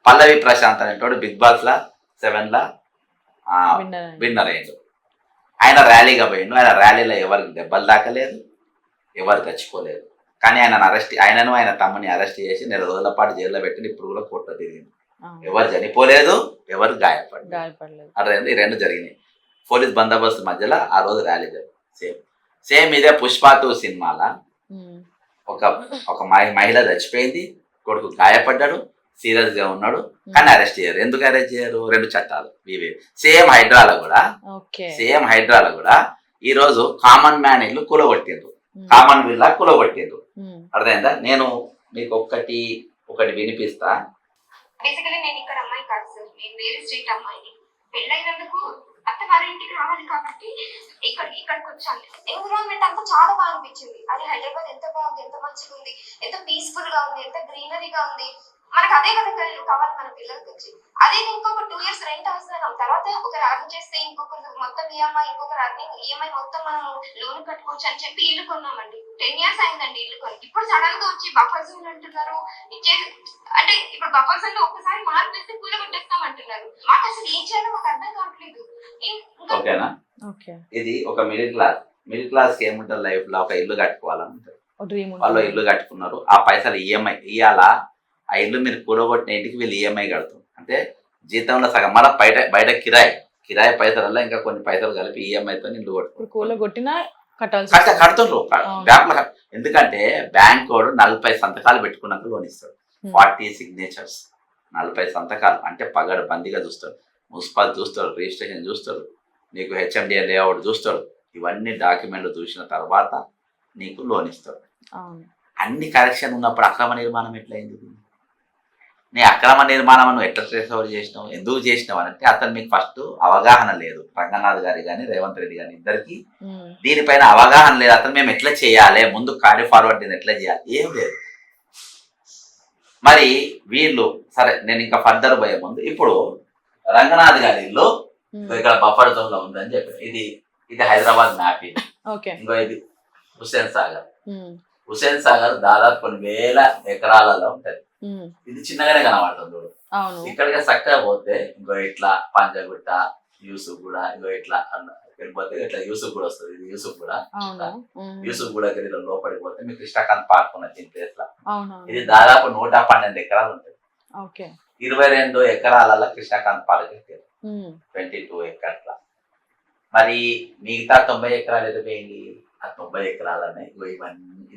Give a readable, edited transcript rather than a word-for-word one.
పల్లవి ప్రశాంత్ అనేటోడు big boss లా 7 లా winner అయ్యిండు. ఆయన ర్యాలీగా పోయిండు. ఆయన ర్యాలీలో ఎవరికి దెబ్బలు దాకలేదు, ఎవరు చచ్చిపోలేదు. కానీ ఆయనను ఆయన తమ్ముని అరెస్ట్ చేసి 4 రోజుల పాటు జైల్లో పెట్టింది. ఇప్పుడు కూడా కోర్టులో తిరిగింది. ఎవరు చనిపోలేదు, ఎవరు గాయపడలేదు. అర్థమైంది. ఈ 2 జరిగినాయి. పోలీస్ బందోబస్తు మధ్యలో ఆ రోజు ర్యాలీ జరిగింది. సేమ్ ఇదే పుష్ప 2 సినిమాలో ఒక మహిళ చచ్చిపోయింది, కొడుకు గాయపడ్డాడు, సీరియస్ గా ఉన్నాడు, కానీ అరెస్ట్ చేయరు. ఎందుకు అరెస్ట్ చేయరు? 2 చట్టాలు ఇవే. సేమ్ హైడ్రాలో కూడా ఈ రోజు కామన్ మ్యాన్ ఇల్లు కూలగొట్టిండ్రు, కామన్ విల్లా కూలగొట్టిండ్రు. అర్థమైందా? నేను మీకు ఒకటి వినిపిస్తా. బేసికలీ నేను ఇక్కడ అమ్మాయి కాదు సార్, నేను వేరే స్టేట్ అమ్మాయిని. పెళ్ళైనందుకు అత్తగారి ఇంటికి రావాలి కాబట్టి ఇక్కడికి వచ్చాను. ఎన్విరాన్మెంట్ అంతా చాలా బాగా అనిపించింది. అది హైదరాబాద్ ఎంత బాగుంది, ఎంత మంచిగా ఉంది, ఎంత పీస్ఫుల్ గా ఉంది, ఎంత గ్రీనరీగా ఉంది. మనకు అదే కదా కావాలి మన పిల్లలకి వచ్చి. అదే ఇంకొక 2 years రెంట్ అవసరం. తర్వాత ఒకరు అర్న్ చేస్తే ఇంకొకరు మొత్తం ఈఎంఐ, ఇంకొకరు అర్నింగ్ ఈఎంఐ మొత్తం మనం లోన్ కట్టుకోవచ్చు అని చెప్పి ఇల్లు కొన్నామండి. 10 years అయిందండి ఇల్లు కొని. ఇప్పుడు సడన్ గా వచ్చి బఫర్ జోన్ అంటున్నారు. అంటే ఇప్పుడు బఫర్ జోన్ లో ఒక్కసారి మార్పు వేస్తే కూల కొట్టేస్తాం అంటున్నారు. మాకు అసలు ఏం చేయాలో మాకు అర్థం కావట్లేదు. ఓకేనా? ఇది ఒక మిడిల్ క్లాస్ కి ఏముంటుంది లైఫ్ లో, ఒక ఇల్లు కట్టుకోవాలంటారు. వాళ్ళు ఇల్లు కట్టుకున్నారు, ఆ పైసలు ఈఎంఐ ఇయ్యాలా, ఆ ఇల్లు మీరు కూలగొట్టిన ఇంటికి వీళ్ళు ఈఎంఐ కడుతుంది. అంటే జీతంలో సగం మళ్ళీ బయట కిరాయి పైసలలో ఇంకా కొన్ని పైసలు కలిపి ఈఎంఐతో ఇల్లు కడుతుండ్రు బ్యాంకులో. ఎందుకంటే బ్యాంక్ వాడు 40 సంతకాలు పెట్టుకున్నాక లోన్ ఇస్తాడు. 40 సిగ్నేచర్స్, 40 సంతకాలు అంటే పగడ బందీగా చూస్తాడు. మున్సిపల్ చూస్తాడు, రిజిస్ట్రేషన్ చూస్తాడు, నీకు హెచ్ఎండిఏ లేఅవుట్ చూస్తాడు. ఇవన్నీ డాక్యుమెంట్లు చూసిన తర్వాత నీకు లోన్ ఇస్తాడు. అన్ని కరెక్షన్ ఉన్నప్పుడు అక్రమ నిర్మాణం ఎట్లయింది? నీ అక్రమ నిర్మాణం నువ్వు ఎట్లా ట్రేస్ ఓవర్ చేసినావు, ఎందుకు చేసినావు అంటే అతను మీకు ఫస్ట్ అవగాహన లేదు. రంగనాథ్ గారి కానీ రేవంత్ రెడ్డి గారి ఇద్దరికి దీనిపైన అవగాహన లేదు. అతను మేము ఎట్లా చేయాలి, ముందు క్యారీ ఫార్వర్డ్ దీన్ని ఎట్లా చేయాలి, ఏం లేదు. మరి వీళ్ళు సరే, నేను ఇంకా ఫర్దర్ పోయే ముందు ఇప్పుడు రంగనాథ్ గారి ఇల్లు ఇక్కడ బఫర్ జోన్ లో ఉందని చెప్పారు. ఇది హైదరాబాద్ మ్యాప్. ఇంకో ఇది హుస్సేన్ సాగర్ దాదాపు కొన్ని వేల ఎకరాలలో ఉంటది. ఇది చిన్నగానే కనబడుతుంది. ఇక్కడికి చక్కగా పోతే ఇంకో ఇట్లా పంజగుట్ట, యూసుఫ్గూడ, ఇంకో ఇట్లా వెళ్ళిపోతే ఇట్లా యూసుఫ్గూడ వస్తుంది. ఇది యూసుఫ్గూడకి లోపలికి పోతే మీకు కృష్ణకాంత్ పార్క్ ఉన్నది ఈ ప్లేస్ లో. ఇది దాదాపు 112 ఎకరాలు ఉంటుంది. 22 ఎకరాలలో కృష్ణకాంత్ పార్క్ 22 ఎకర్ల. మరి మిగతా 90 ఎకరాలు ఎదిపోయింది. ఆ 90 ఎకరాలనే ఇవన్నీ